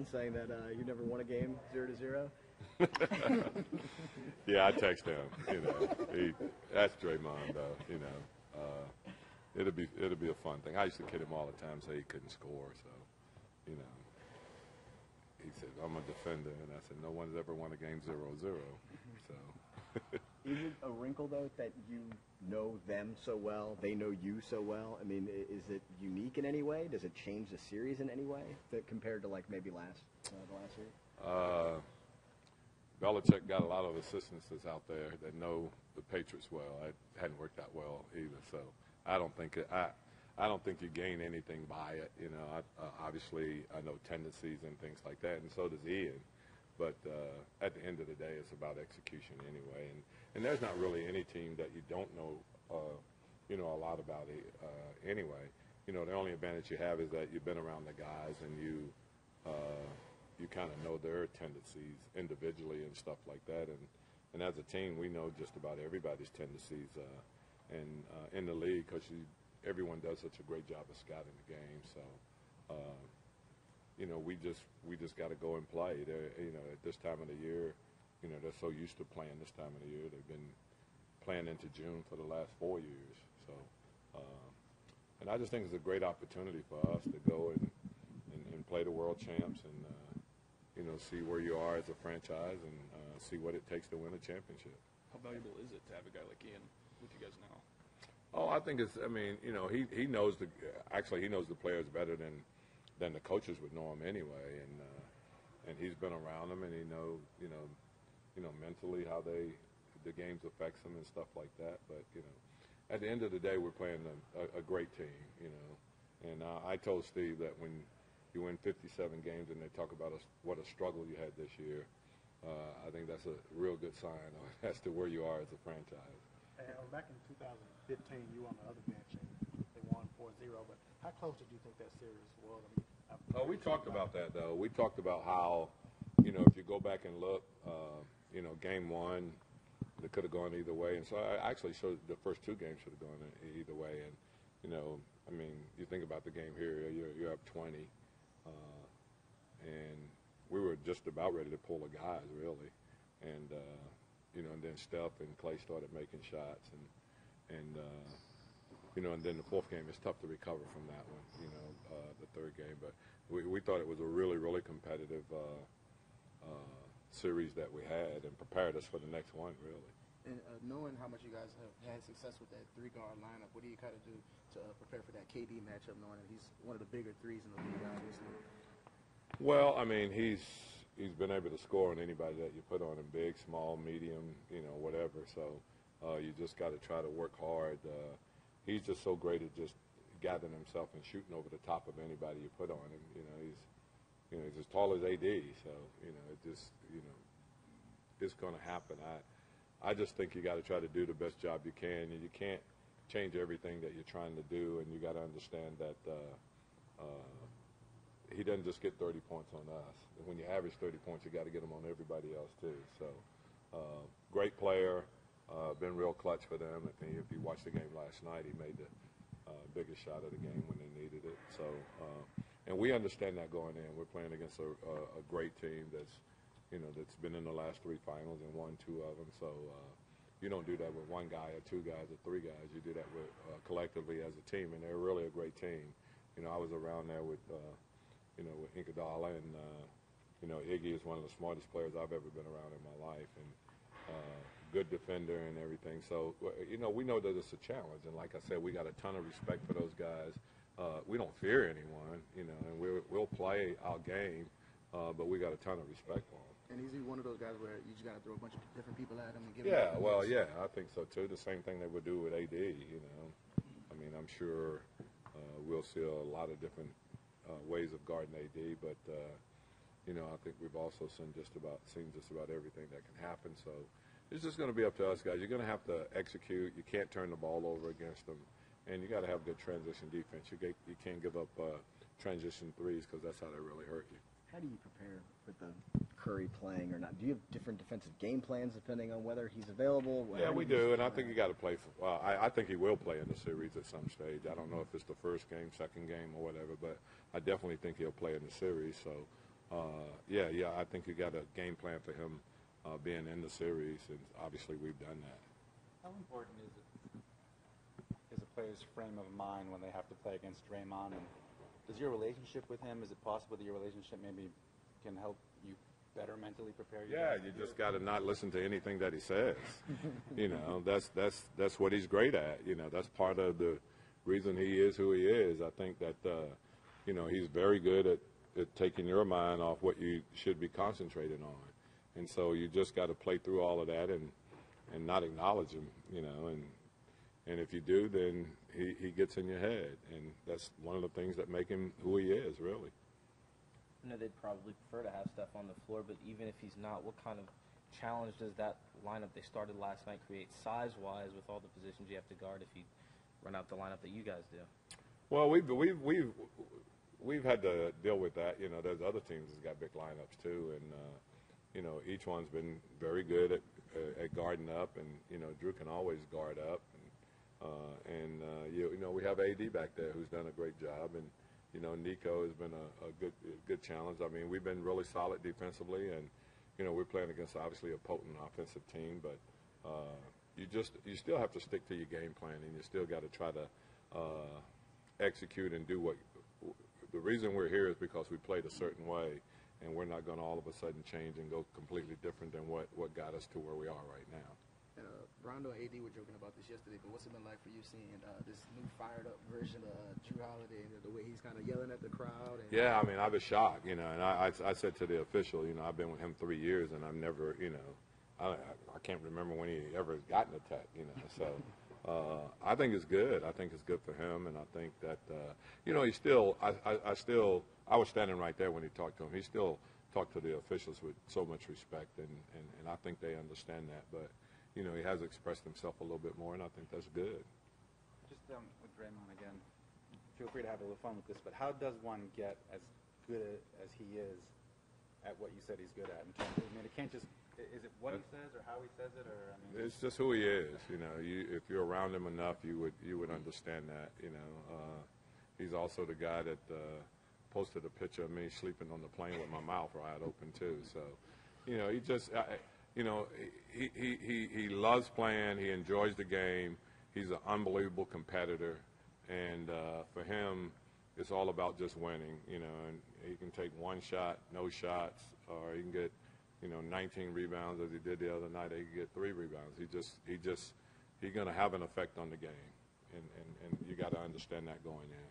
saying that you never won a game 0-0? Yeah, I text him. That's Draymond, though. It'll be a fun thing. I used to kid him all the time, say he couldn't score. So, he said I'm a defender, and I said no one's ever won a game 0-0. So. Is it a wrinkle though that you know them so well, they know you so well? I mean, is it unique in any way? Does it change the series in any way compared to like maybe the last series? Belichick got a lot of assistants out there that know the Patriots well. It hadn't worked out well either, so I don't think you gain anything by it. Obviously I know tendencies and things like that, and so does Ian. But at the end of the day, it's about execution anyway. And there's not really any team that you don't know, a lot about it anyway. The only advantage you have is that you've been around the guys and you kind of know their tendencies individually and stuff like that. And as a team, we know just about everybody's tendencies in the league because everyone does such a great job of scouting the game. So. We just got to go and play. At this time of the year, they're so used to playing this time of the year. They've been playing into June for the last 4 years. So, and I just think it's a great opportunity for us to go and play the world champs and, see where you are as a franchise and see what it takes to win a championship. How valuable is it to have a guy like Ian with you guys now? Oh, I think it's. I mean, he knows the players better than the coaches would know him anyway, and he's been around them, and he knows, mentally how the games affects them and stuff like that. But at the end of the day, we're playing a great team, And I told Steve that when you win 57 games and they talk about what a struggle you had this year, I think that's a real good sign as to where you are as a franchise. Back in 2015, you were on the other bench and they won 4-0. But how close did you think that series was? We talked about that, though. We talked about how, if you go back and look, game one, it could have gone either way. And so I actually showed the first two games should have gone either way. And, you think about the game here, you're up 20. And we were just about ready to pull the guys, really. And, and then Steph and Clay started making shots. And then the fourth game, it's tough to recover from that one, the third game. But we thought it was a really, really competitive series that we had and prepared us for the next one, really. And knowing how much you guys have had success with that three-guard lineup, what do you kind of do to prepare for that KD matchup, knowing that he's one of the bigger threes in the league, obviously? Well, he's been able to score on anybody that you put on him, big, small, medium, whatever. So you just got to try to work hard. He's just so great at just gathering himself and shooting over the top of anybody you put on him. He's as tall as AD, so it's going to happen. I just think you got to try to do the best job you can, and you can't change everything that you're trying to do, and you got to understand that he doesn't just get 30 points on us. When you average 30 points, you got to get them on everybody else too. So great player. Been real clutch for them. I think if you watched the game last night, he made the biggest shot of the game when they needed it. So, and we understand that going in. We're playing against a great team that's been in the last three finals and won two of them. So you don't do that with one guy or two guys or three guys. You do that with collectively as a team, and they're really a great team. I was around there with with Iguodala, and Iggy is one of the smartest players I've ever been around in my life, and good defender and everything. So, we know that it's a challenge. And like I said, we got a ton of respect for those guys. We don't fear anyone, and we'll play our game, but we got a ton of respect for them. And is he one of those guys where you just got to throw a bunch of different people at him and give him? Yeah, I think so too. The same thing they would do with AD, I'm sure we'll see a lot of different ways of guarding AD, but I think we've also seen just about everything that can happen. So it's just going to be up to us, guys. You're going to have to execute. You can't turn the ball over against them, and you got to have good transition defense. You can't give up transition threes because that's how they really hurt you. How do you prepare with the Curry playing or not? Do you have different defensive game plans depending on whether he's available? Yeah, we do, and I think you got to play. I think he will play in the series at some stage. I don't know if it's the first game, second game, or whatever, but I definitely think he'll play in the series. So I think you got a game plan for him being in the series, and obviously we've done that. How important is a player's frame of mind when they have to play against Draymond? And does your relationship with him, is it possible that your relationship maybe can help you better mentally prepare you? Yeah, you just got to not listen to anything that he says. That's what he's great at. That's part of the reason he is who he is. I think that he's very good at taking your mind off what you should be concentrating on. And so you just got to play through all of that and not acknowledge him, and if you do, then he gets in your head, and that's one of the things that make him who he is, really. I know they'd probably prefer to have Steph on the floor, but even if he's not, what kind of challenge does that lineup they started last night create size-wise with all the positions you have to guard if you run out the lineup that you guys do? Well, we've had to deal with that. There's other teams that's got big lineups too, and each one's been very good at guarding up, and Drew can always guard up, and we have AD back there who's done a great job, and Nico has been a good challenge. I mean, we've been really solid defensively, and we're playing against obviously a potent offensive team, but you still have to stick to your game plan, and you still got to try to execute and do what. The reason we're here is because we played a certain way, and we're not going to all of a sudden change and go completely different than what got us to where we are right now. And Rondo and AD were joking about this yesterday, but what's it been like for you seeing this new fired-up version of Drew Holiday and the way he's kind of yelling at the crowd? Yeah, I mean, I was shocked, and I said to the official, I've been with him 3 years, and I've never, I can't remember when he ever gotten attacked, so I think it's good. I think it's good for him, and I think that, he still, I was standing right there when he talked to him. He still talked to the officials with so much respect, and I think they understand that, but he has expressed himself a little bit more, and I think that's good. Just with Draymond again, feel free to have a little fun with this, but how does one get as good as he is at what you said he's good at? It can't just, is it what he says or how he says it, or? It's just who he is. If you're around him enough, you would understand that. He's also the guy that posted a picture of me sleeping on the plane with my mouth wide open too. So, he just. He loves playing. He enjoys the game. He's an unbelievable competitor, and for him, it's all about just winning. And he can take one shot, no shots, or he can get 19 rebounds as he did the other night. He can get 3 rebounds. He's going to have an effect on the game, and you got to understand that going in.